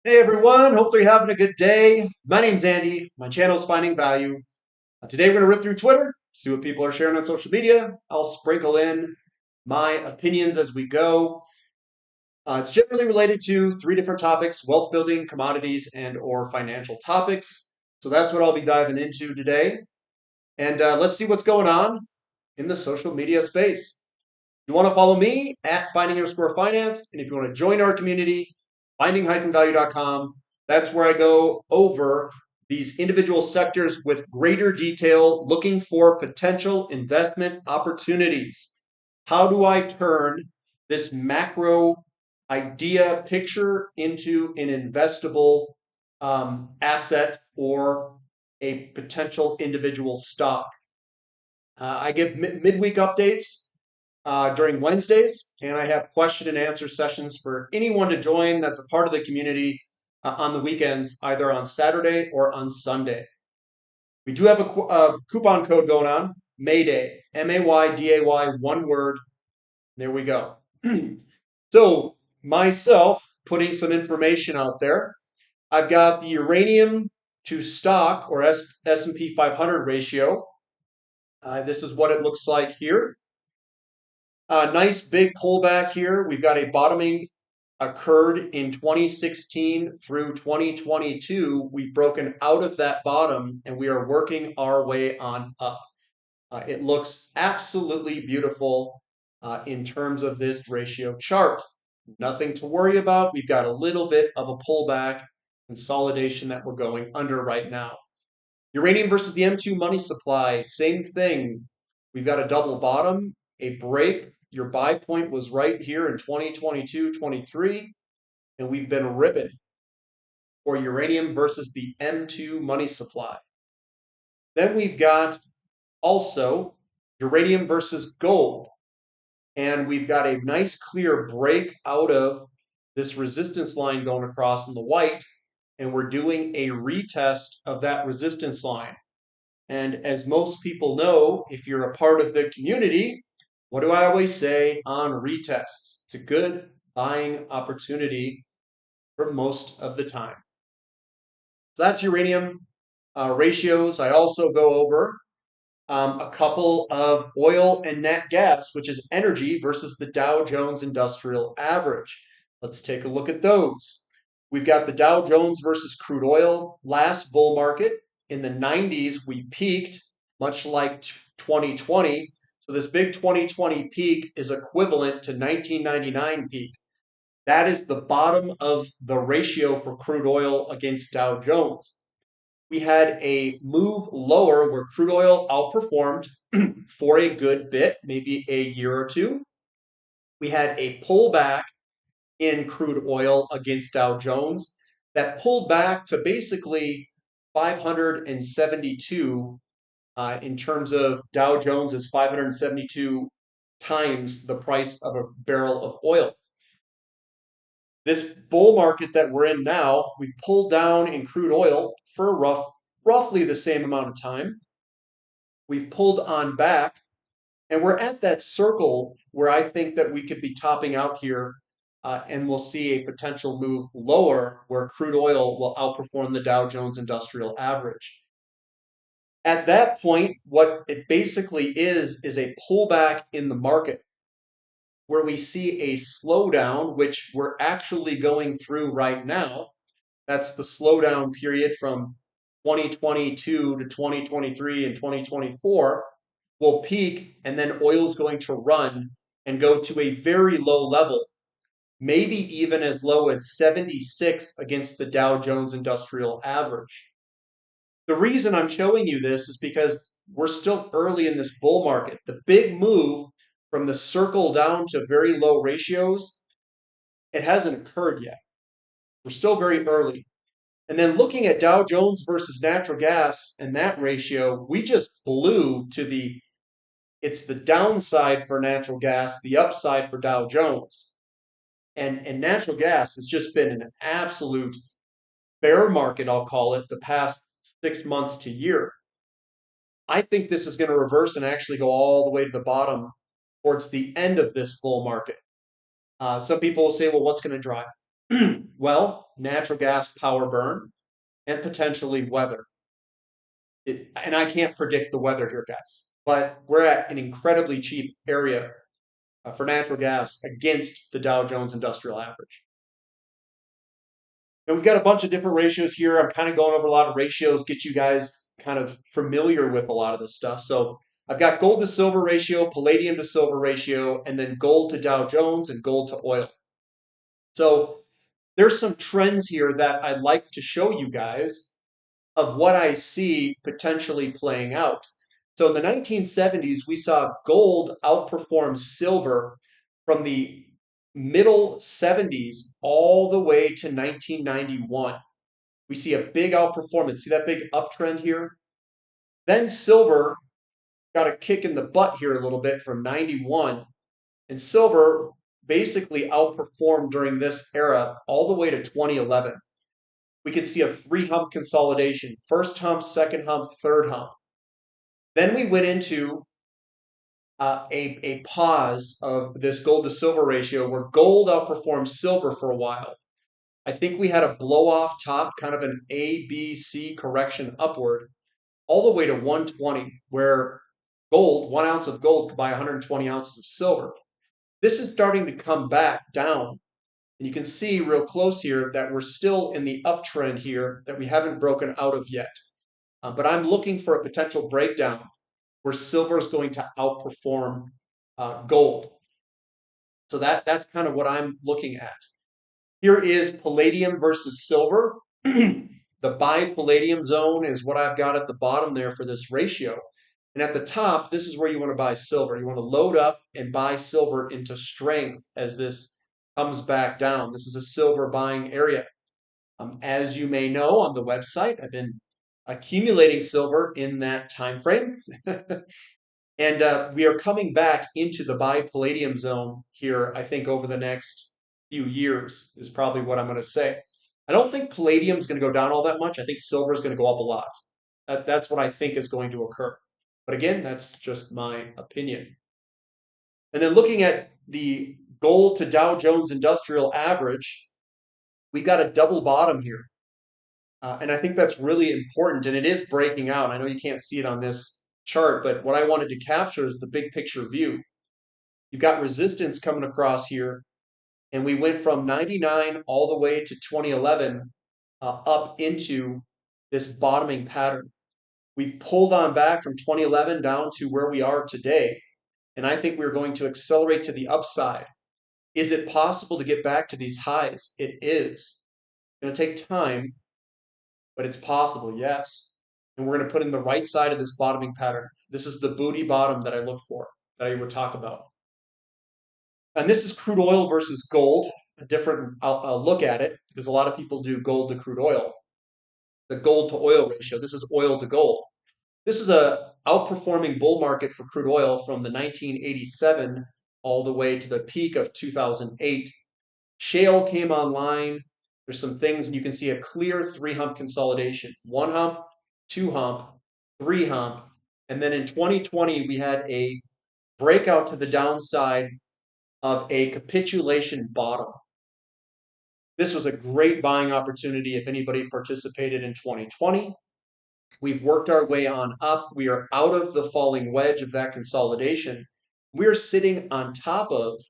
Hey everyone, hopefully you're having a good day. My name's Andy. My channel is Finding Value. Today we're going to rip through Twitter, see what people are sharing on social media. I'll sprinkle in my opinions as we go. It's generally related to three different topics: wealth building, commodities, and or financial topics. So that's what I'll be diving into today. And let's see what's going on in the social media space. If you want to follow me at finding_finance, and if you want to join our community, finding-value.com, that's where I go over these individual sectors with greater detail, looking for potential investment opportunities. How do I turn this macro idea picture into an investable asset or a potential individual stock? I give midweek updates during Wednesdays, and I have question and answer sessions for anyone to join that's a part of the community on the weekends, either on Saturday or on Sunday. We do have a coupon code going on, Mayday, MAYDAY, one word. There we go. So, myself putting some information out there. I've got the uranium to stock or S&P 500 ratio. This is what it looks like here. Nice big pullback here. We've got a bottoming occurred in 2016 through 2022. We've broken out of that bottom and we are working our way on up. It looks absolutely beautiful in terms of this ratio chart. Nothing to worry about. We've got a little bit of a pullback consolidation that we're going under right now. Uranium versus the M2 money supply, same thing. We've got a double bottom, a break. Your buy point was right here in 2022-23, and we've been ripping for uranium versus the M2 money supply. Then we've got also uranium versus gold, and we've got a nice clear break out of this resistance line going across in the white, and we're doing a retest of that resistance line. And as most people know, if you're a part of the community, what do I always say on retests? It's a good buying opportunity for most of the time. So that's uranium ratios. I also go over a couple of oil and nat gas, which is energy versus the Dow Jones Industrial Average. Let's take a look at those. We've got the Dow Jones versus crude oil. Last bull market in the 90s, we peaked, much like 2020. So this big 2020 peak is equivalent to 1999 peak. That is the bottom of the ratio for crude oil against Dow Jones. We had a move lower where crude oil outperformed for a good bit, maybe a year or two. We had a pullback in crude oil against Dow Jones that pulled back to basically 572 in terms of Dow Jones is 572 times the price of a barrel of oil. This bull market that we're in now, we've pulled down in crude oil for roughly the same amount of time. We've pulled on back, and we're at that circle where I think that we could be topping out here, and we'll see a potential move lower where crude oil will outperform the Dow Jones Industrial Average. At that point, what it basically is a pullback in the market where we see a slowdown, which we're actually going through right now. That's the slowdown period from 2022 to 2023 and 2024 will peak, and then oil's going to run and go to a very low level, maybe even as low as 76 against the Dow Jones Industrial Average. The reason I'm showing you this is because we're still early in this bull market. The big move from the circle down to very low ratios, it hasn't occurred yet. We're still very early. And then looking at Dow Jones versus natural gas and that ratio, we just blew to it's the downside for natural gas, the upside for Dow Jones. And natural gas has just been an absolute bear market, I'll call it, the past 6 months to year. I think this is going to reverse and actually go all the way to the bottom towards the end of this bull market. Some people will say, well, what's going to drive? Well, natural gas power burn and potentially weather. And I can't predict the weather here, guys, but we're at an incredibly cheap area for natural gas against the Dow Jones Industrial Average. And we've got a bunch of different ratios here. I'm kind of going over a lot of ratios, get you guys kind of familiar with a lot of this stuff. So I've got gold to silver ratio, palladium to silver ratio, and then gold to Dow Jones and gold to oil. So there's some trends here that I'd like to show you guys of what I see potentially playing out. So in the 1970s, we saw gold outperform silver from the middle 70s all the way to 1991. We see a big outperformance. See that big uptrend here? Then silver got a kick in the butt here a little bit from 91. And silver basically outperformed during this era all the way to 2011. We could see a three hump consolidation: first hump, second hump, third hump. Then we went into a pause of this gold to silver ratio where gold outperformed silver for a while. I think we had a blow off top, kind of an A, B, C correction upward, all the way to 120, where gold, 1 ounce of gold could buy 120 ounces of silver. This is starting to come back down. And you can see real close here that we're still in the uptrend here that we haven't broken out of yet. But I'm looking for a potential breakdown where silver is going to outperform gold. So that's kind of what I'm looking at. Here is palladium versus silver. The buy palladium zone is what I've got at the bottom there for this ratio. And at the top, this is where you want to buy silver. You want to load up and buy silver into strength as this comes back down. This is a silver buying area. As you may know on the website, I've been accumulating silver in that time frame. And we are coming back into the buy palladium zone here, I think, over the next few years is probably what I'm going to say. I don't think palladium is going to go down all that much. I think silver is going to go up a lot. That's what I think is going to occur. But again, that's just my opinion. And then looking at the gold to Dow Jones Industrial Average, we've got a double bottom here. And I think that's really important. And it is breaking out. I know you can't see it on this chart, but what I wanted to capture is the big picture view. You've got resistance coming across here. And we went from 99 all the way to 2011 up into this bottoming pattern. We pulled on back from 2011 down to where we are today. And I think we're going to accelerate to the upside. Is it possible to get back to these highs? It is. It's going to take time, but it's possible, yes. And we're going to put in the right side of this bottoming pattern. This is the booty bottom that I look for, that I would talk about. And this is crude oil versus gold, a different look at it, because a lot of people do gold to crude oil. The gold to oil ratio. This is oil to gold. This is a outperforming bull market for crude oil from the 1987 all the way to the peak of 2008. Shale came online. There's some things, and you can see a clear three hump consolidation. One hump, two hump, three hump. And then in 2020, we had a breakout to the downside of a capitulation bottom. This was a great buying opportunity if anybody participated in 2020. We've worked our way on up. We are out of the falling wedge of that consolidation. We're sitting on top of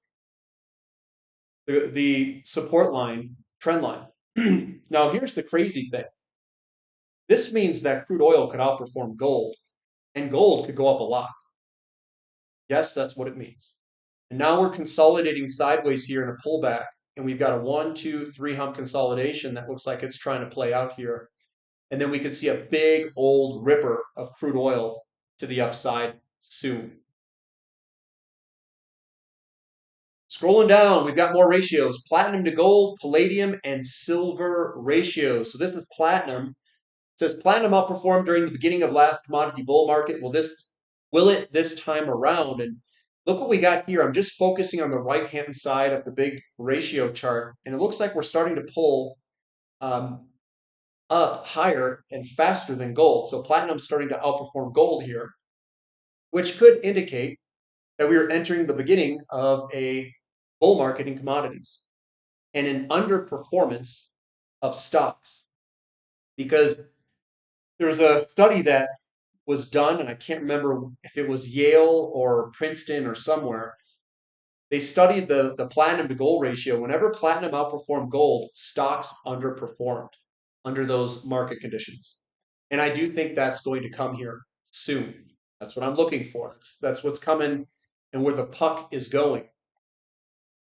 the support line, trend line. Now, here's the crazy thing. This means that crude oil could outperform gold, and gold could go up a lot. Yes, that's what it means. And now we're consolidating sideways here in a pullback, and we've got a 1, 2, 3 hump consolidation that looks like it's trying to play out here. And then we could see a big old ripper of crude oil to the upside soon. Scrolling down, we've got more ratios: platinum to gold, palladium, and silver ratios. So this is platinum. It says platinum outperformed during the beginning of last commodity bull market. Will it this time around? And look what we got here. I'm just focusing on the right-hand side of the big ratio chart, and it looks like we're starting to pull up higher and faster than gold. So platinum's starting to outperform gold here, which could indicate that we are entering the beginning of a bull market in commodities. and an underperformance of stocks. Because there's a study that was done, and I can't remember if it was Yale or Princeton or somewhere. They studied the platinum to gold ratio. Whenever platinum outperformed gold, stocks underperformed under those market conditions. And I do think that's going to come here soon. That's what I'm looking for. That's what's coming and where the puck is going.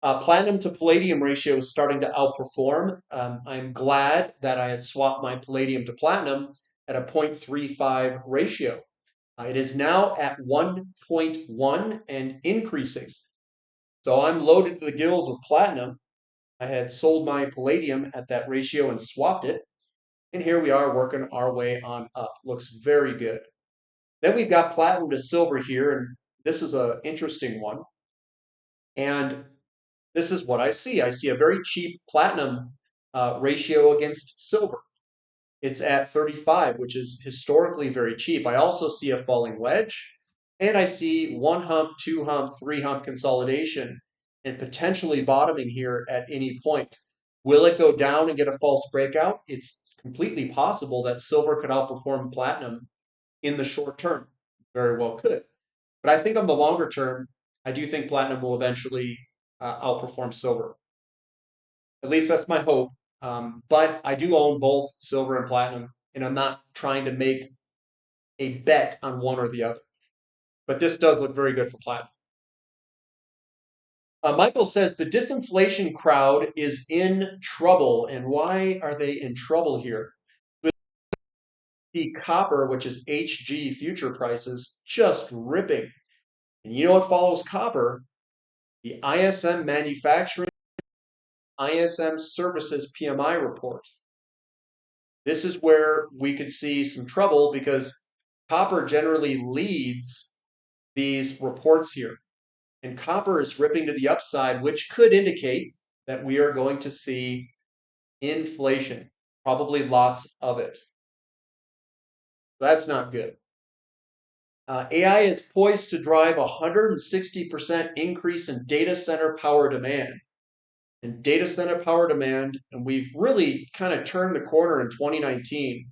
Platinum to palladium ratio is starting to outperform. I'm glad that I had swapped my palladium to platinum at a 0.35 ratio. It is now at 1.1 and increasing. So I'm loaded to the gills with platinum. I had sold my palladium at that ratio and swapped it. And here we are working our way on up. Looks very good. Then we've got platinum to silver here, and this is an interesting one. And this is what I see. I see a very cheap platinum ratio against silver. It's at 35, which is historically very cheap. I also see a falling wedge, and I see one hump, two hump, three hump consolidation, and potentially bottoming here at any point. Will it go down and get a false breakout? It's completely possible that silver could outperform platinum in the short term. Very well could. But I think on the longer term, I do think platinum will eventually outperform silver. At least that's my hope. But I do own both silver and platinum, and I'm not trying to make a bet on one or the other. But this does look very good for platinum. Michael says the disinflation crowd is in trouble. And why are they in trouble here? The copper, which is HG future prices, just ripping. And you know what follows copper? The ISM manufacturing, ISM services PMI report. This is where we could see some trouble because copper generally leads these reports here. And copper is ripping to the upside, which could indicate that we are going to see inflation, probably lots of it. That's not good. AI is poised to drive a 160% increase in data center power demand. And data center power demand, and we've really kind of turned the corner in 2019,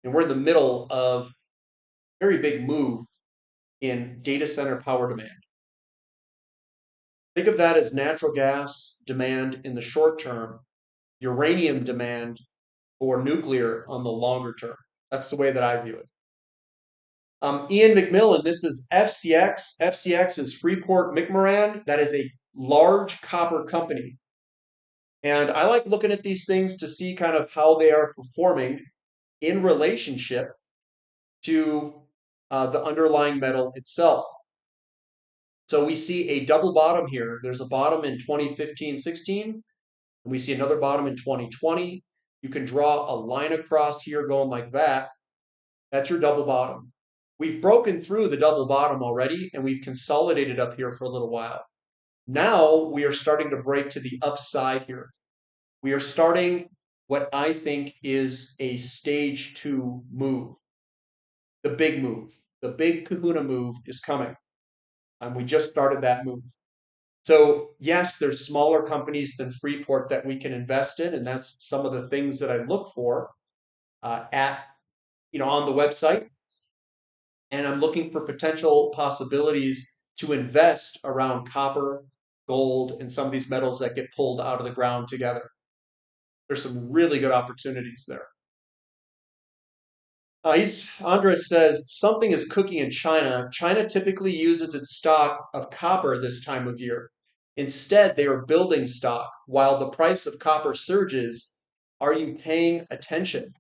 and we're in the middle of a very big move in data center power demand. Think of that as natural gas demand in the short term, uranium demand for nuclear on the longer term. That's the way that I view it. Ian McMillan, this is FCX. FCX is Freeport McMoran. That is a large copper company. And I like looking at these things to see kind of how they are performing in relationship to the underlying metal itself. So we see a double bottom here. There's a bottom in 2015-16, and we see another bottom in 2020. You can draw a line across here going like that. That's your double bottom. We've broken through the double bottom already, and we've consolidated up here for a little while. Now we are starting to break to the upside here. We are starting what I think is a stage 2 move. The big move. The big kahuna move is coming. And we just started that move. So yes, there's smaller companies than Freeport that we can invest in, and that's some of the things that I look for on the website. And I'm looking for potential possibilities to invest around copper, gold, and some of these metals that get pulled out of the ground together. There's some really good opportunities there. Andres says, something is cooking in China. China typically uses its stock of copper this time of year. Instead, they are building stock while the price of copper surges. Are you paying attention?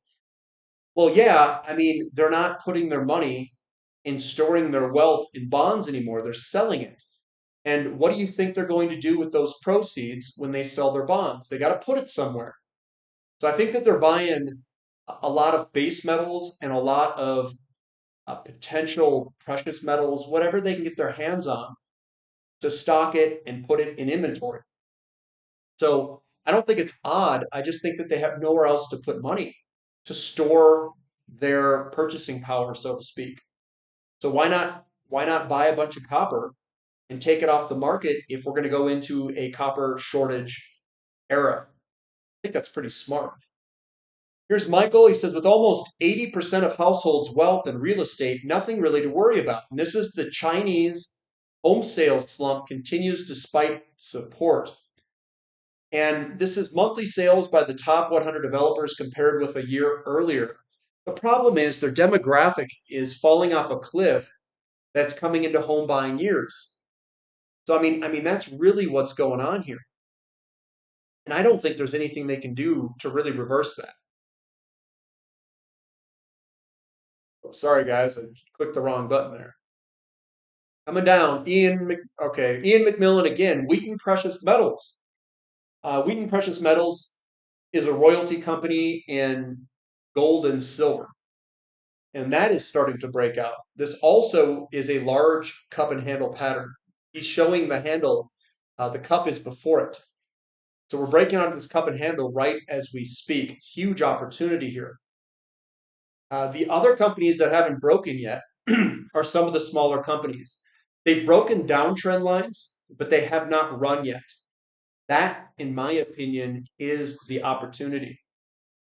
Well, yeah, I mean, they're not putting their money in storing their wealth in bonds anymore. They're selling it. And what do you think they're going to do with those proceeds when they sell their bonds? They got to put it somewhere. So I think that they're buying a lot of base metals and a lot of potential precious metals, whatever they can get their hands on, to stock it and put it in inventory. So I don't think it's odd. I just think that they have nowhere else to put money to store their purchasing power, so to speak. So why not buy a bunch of copper and take it off the market if we're going to go into a copper shortage era. I think that's pretty smart. Here's Michael. He says, with almost 80% of households' wealth in real estate, nothing really to worry about. And this is the Chinese home sales slump continues despite support. And this is monthly sales by the top 100 developers compared with a year earlier. The problem is their demographic is falling off a cliff that's coming into home buying years. So I mean that's really what's going on here. And I don't think there's anything they can do to really reverse that. Oh, sorry guys, I clicked the wrong button there. Coming down, Ian McMillan again, Wheaton Precious Metals. Wheaton Precious Metals is a royalty company in gold and silver, and that is starting to break out. This also is a large cup and handle pattern. He's showing the handle, the cup is before it. So we're breaking out of this cup and handle right as we speak. Huge opportunity here. The other companies that haven't broken yet are some of the smaller companies. They've broken downtrend lines, but they have not run yet. That, in my opinion, is the opportunity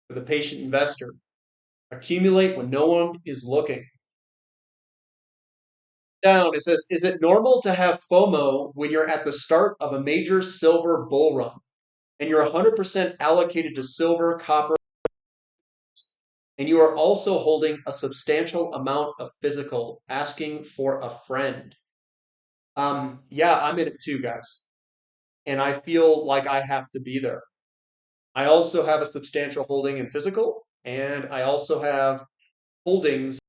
for the patient investor. Accumulate when no one is looking. Down, it says, is it normal to have FOMO when you're at the start of a major silver bull run and you're 100% allocated to silver, copper, and you are also holding a substantial amount of physical, asking for a friend? Yeah, I'm in it too, guys. And I feel like I have to be there. I also have a substantial holding in physical, and I also have holdings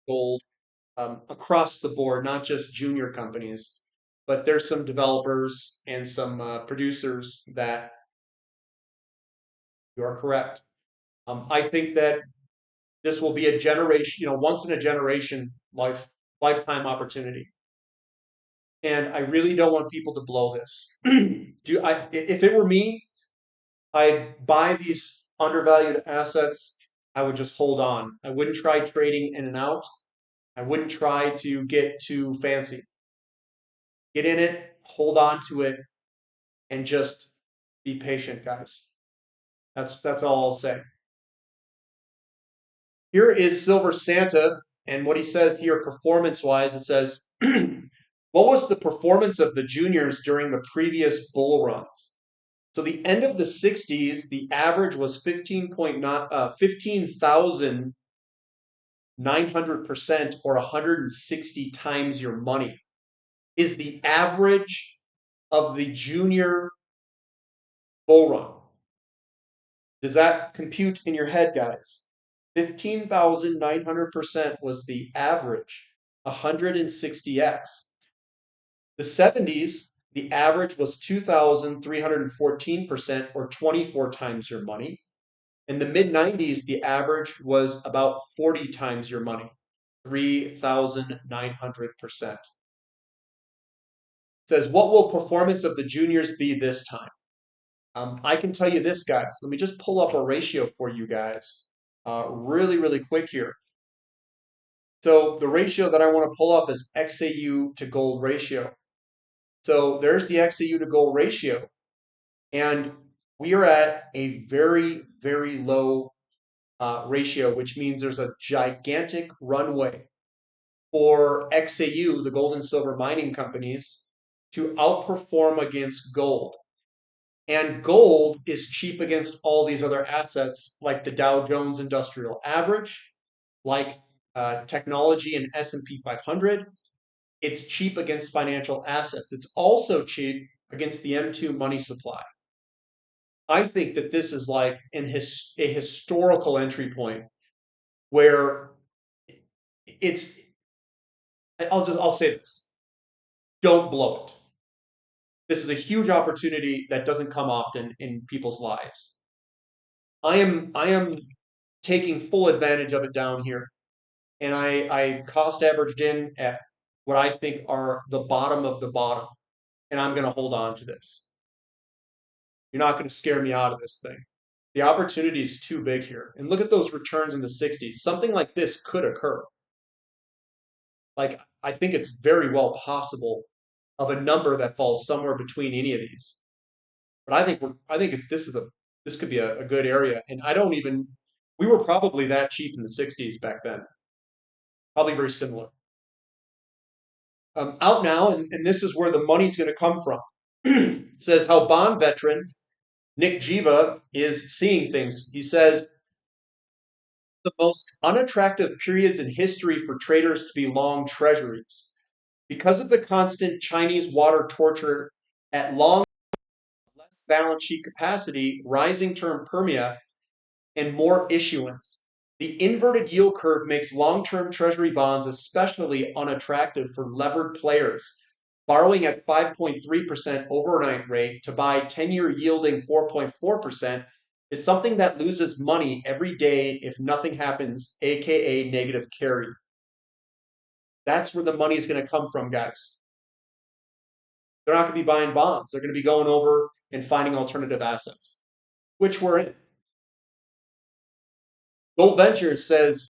gold across the board, not just junior companies, but there's some developers and some producers that you are correct. I think that this will be a generation, once in a generation lifetime opportunity. And I really don't want people to blow this. If it were me, I'd buy these undervalued assets. I would just hold on. I wouldn't try trading in and out. I wouldn't try to get too fancy. Get in it, hold on to it, and just be patient, guys. That's all I'll say. Here is Silver Santa, and what he says here, performance-wise, it says, what was the performance of the juniors during the previous bull runs? So the end of the 60s, the average was 15,900% or 160 times your money is the average of the junior bull run. Does that compute in your head, guys? 15,900% was the average, 160x. The 70s, the average was 2,314% or 24 times your money. In the mid 90s, the average was about 40 times your money, 3,900%. It says, what will performance of the juniors be this time? I can tell you this, guys. Let me just pull up a ratio for you guys really, really quick here. So the ratio that I want to pull up is XAU to gold ratio. So there's the XAU to gold ratio. And we are at a very, very low ratio, which means there's a gigantic runway for XAU, the gold and silver mining companies, to outperform against gold. And gold is cheap against all these other assets like the Dow Jones Industrial Average, like technology and S&P 500. It's cheap against financial assets. It's also cheap against the M2 money supply. I think that this is like a historical entry point where it's, I'll say this, don't blow it. This is a huge opportunity that doesn't come often in people's lives. I am taking full advantage of it down here, and I cost averaged in at what I think are the bottom of the bottom, and I'm going to hold on to this. You're not going to scare me out of this thing. The opportunity is too big here. And look at those returns in the 60s. Something like this could occur. Like, I think it's very well possible of a number that falls somewhere between any of these. But I think this could be a good area. And I don't even we were probably that cheap in the 60s back then. Probably very similar. Out now, and this is where the money's going to come from. It says how bond veteran Nick Jiva is seeing things. He says the most unattractive periods in history for traders to be long treasuries. Because of the constant Chinese water torture at long less balance sheet capacity, rising term premia, and more issuance. The inverted yield curve makes long term treasury bonds especially unattractive for levered players. Borrowing at 5.3% overnight rate to buy 10-year yielding 4.4% is something that loses money every day if nothing happens, aka negative carry. That's where the money is going to come from, guys. They're not going to be buying bonds. They're going to be going over and finding alternative assets, which we're in. Gold Ventures says,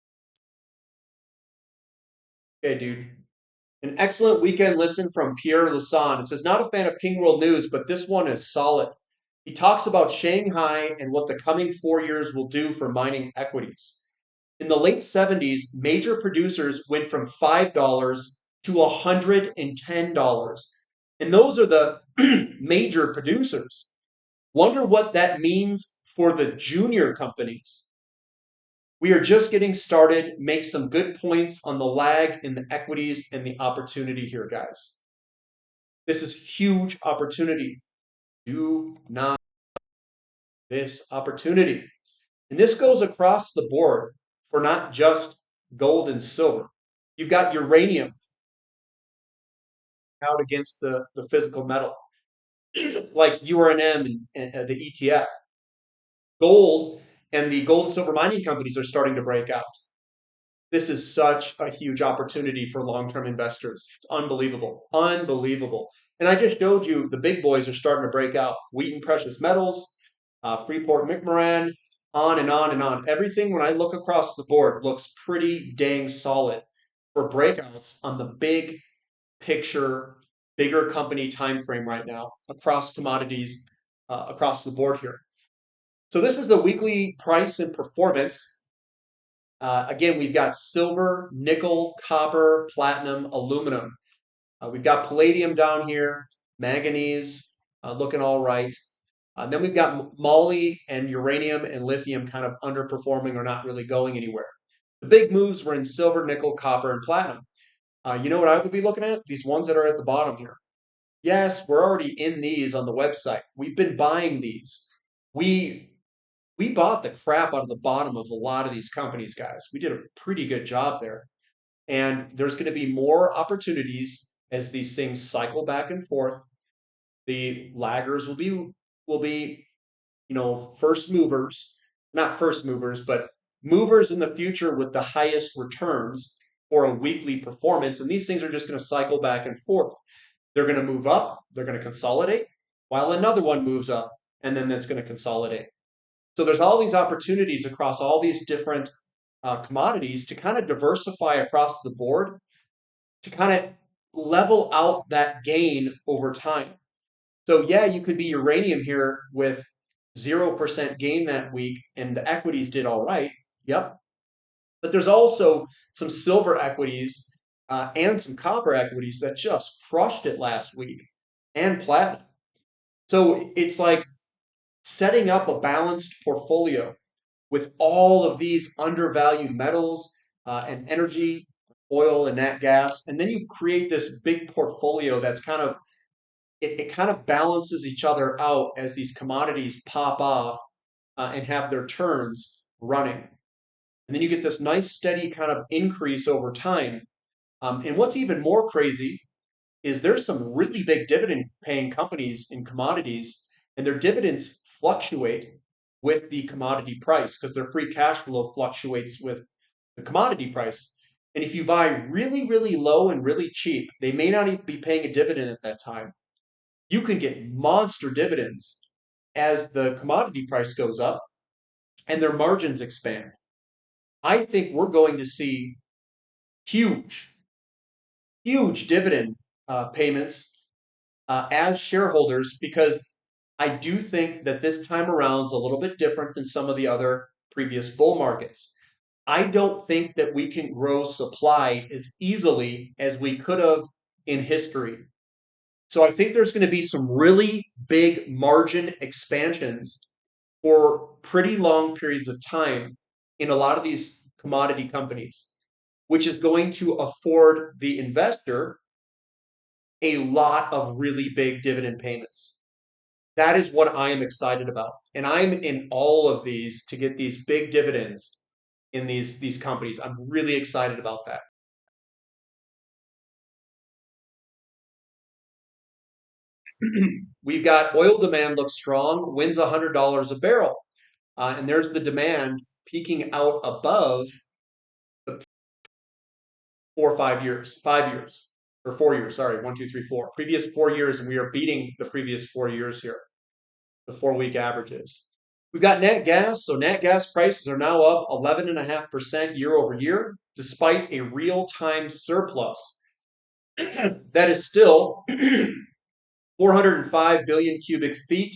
okay, dude, an excellent weekend listen from Pierre Lasson. It says, not a fan of King World News, but this one is solid. He talks about Shanghai and what the coming 4 years will do for mining equities. In the late 70s, major producers went from $5 to $110. And those are the major producers. Wonder what that means for the junior companies. We are just getting started. Make some good points on the lag in the equities and the opportunity here, guys. This is huge opportunity. Do not miss this opportunity. And this goes across the board for not just gold and silver. You've got uranium out against the physical metal, like URNM and the ETF. Gold and the gold and silver mining companies are starting to break out. This is such a huge opportunity for long-term investors. It's unbelievable, unbelievable. And I just showed you the big boys are starting to break out. Wheaton Precious Metals, Freeport McMoran, on and on and on. Everything when I look across the board looks pretty dang solid for breakouts on the big picture, bigger company time frame right now across commodities, across the board here. So this is the weekly price and performance. Again, we've got silver, nickel, copper, platinum, aluminum. We've got palladium down here, manganese looking all right. Then we've got moly and uranium and lithium kind of underperforming or not really going anywhere. The big moves were in silver, nickel, copper, and platinum. You know what I would be looking at? These ones that are at the bottom here. Yes, we're already in these on the website. We've been buying these. We we bought the crap out of the bottom of a lot of these companies, guys. We did a pretty good job there. And there's going to be more opportunities as these things cycle back and forth. The laggers will be, first movers, not first movers, but movers in the future with the highest returns for a weekly performance. And these things are just going to cycle back and forth. They're going to move up, they're going to consolidate, while another one moves up, and then that's going to consolidate. So there's all these opportunities across all these different commodities to kind of diversify across the board to kind of level out that gain over time. So yeah, you could be uranium here with 0% gain that week and the equities did all right. Yep. But there's also some silver equities and some copper equities that just crushed it last week and platinum. So it's like setting up a balanced portfolio with all of these undervalued metals and energy, oil and nat gas, and then you create this big portfolio that's kind of it kind of balances each other out as these commodities pop off and have their turns running. And then you get this nice steady kind of increase over time. And what's even more crazy is there's some really big dividend paying companies in commodities, and their dividends fluctuate with the commodity price because their free cash flow fluctuates with the commodity price. And if you buy really, really low and really cheap, they may not even be paying a dividend at that time. You can get monster dividends as the commodity price goes up and their margins expand. I think we're going to see huge, huge dividend payments as shareholders because I do think that this time around is a little bit different than some of the other previous bull markets. I don't think that we can grow supply as easily as we could have in history. So I think there's going to be some really big margin expansions for pretty long periods of time in a lot of these commodity companies, which is going to afford the investor a lot of really big dividend payments. That is what I am excited about. And I'm in all of these to get these big dividends in these companies. I'm really excited about that. We've got oil demand looks strong, wins $100 a barrel. And there's the demand peaking out above the 4 or 5 years, 5 years, or 4 years, sorry, 1, 2, 3, 4. Previous 4 years, and we are beating the previous 4 years here, the 4 week averages. We've got nat gas. So nat gas prices are now up 11.5% year over year, despite a real-time surplus. That is still 405 billion cubic feet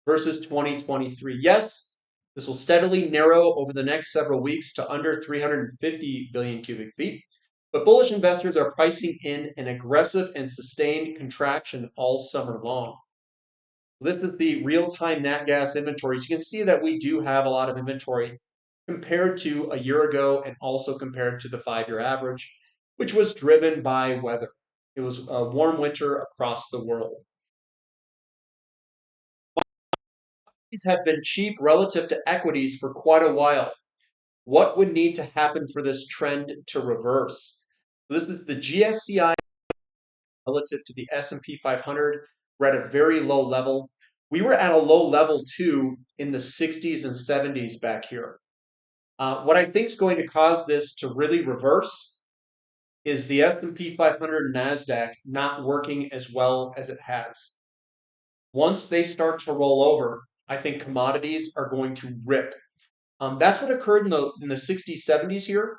versus 2023. Yes, this will steadily narrow over the next several weeks to under 350 billion cubic feet. But bullish investors are pricing in an aggressive and sustained contraction all summer long. This is the real-time nat gas inventories. You can see that we do have a lot of inventory compared to a year ago and also compared to the 5 year average, which was driven by weather. It was a warm winter across the world. These have been cheap relative to equities for quite a while. What would need to happen for this trend to reverse? This is the GSCI relative to the S&P 500. We're at a very low level. We were at a low level too in the 60s and 70s back here. What I think is going to cause this to really reverse is the S&P 500 and NASDAQ not working as well as it has. Once they start to roll over, I think commodities are going to rip. That's what occurred in the 60s, 70s here.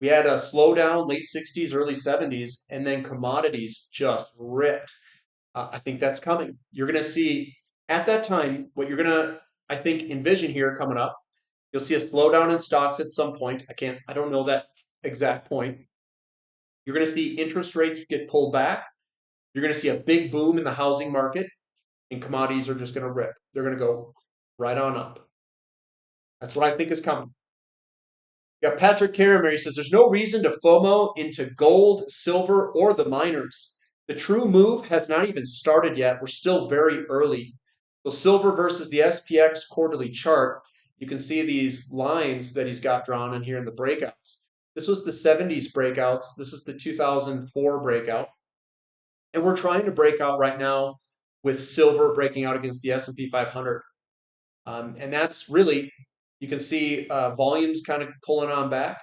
We had a slowdown late 60s, early 70s, and then commodities just ripped. I think that's coming. You're going to see at that time what you're going to, I think, envision here coming up. You'll see a slowdown in stocks at some point. I don't know that exact point. You're going to see interest rates get pulled back. You're going to see a big boom in the housing market, and commodities are just going to rip. They're going to go right on up. That's what I think is coming. You got Patrick Caramary says there's no reason to FOMO into gold, silver, or the miners. The true move has not even started yet. We're still very early. So silver versus the SPX quarterly chart, you can see these lines that he's got drawn in here in the breakouts. This was the 70s breakouts. This is the 2004 breakout. And we're trying to break out right now with silver breaking out against the S&P 500. And that's really, you can see volumes kind of pulling on back.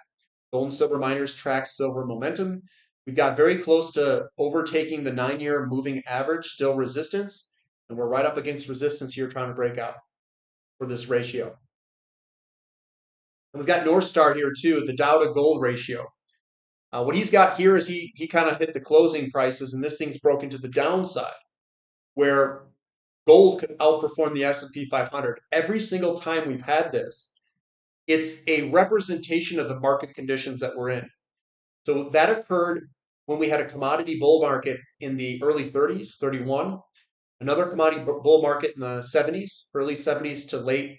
Gold and silver miners track silver momentum. We've got very close to overtaking the 9 year moving average, still resistance. And we're right up against resistance here trying to break out for this ratio. And we've got North Star here too, the Dow to gold ratio. What he's got here is he kind of hit the closing prices, and this thing's broken to the downside, where gold could outperform the S&P 500. Every single time we've had this, it's a representation of the market conditions that we're in. So that occurred when we had a commodity bull market in the early 30s, 31, another commodity bull market in the 70s, early 70s to late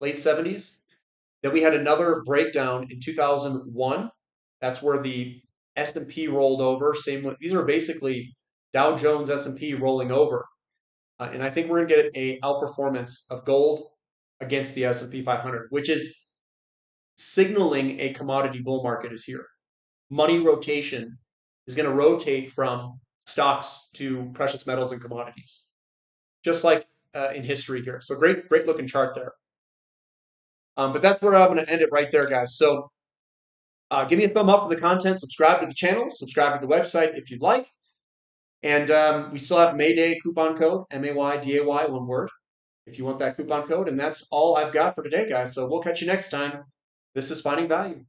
70s. Then we had another breakdown in 2001. That's where the S&P rolled over. These are basically Dow Jones S&P rolling over. And I think we're going to get a outperformance of gold against the S&P 500, which is signaling a commodity bull market is here. Money rotation is going to rotate from stocks to precious metals and commodities, just like in history here. So great looking chart there. But that's where I'm going to end it right there, guys. So give me a thumb up for the content. Subscribe to the channel. Subscribe to the website if you'd like. And we still have Mayday coupon code, MAYDAY, one word, if you want that coupon code. And that's all I've got for today, guys. So we'll catch you next time. This is Finding Value.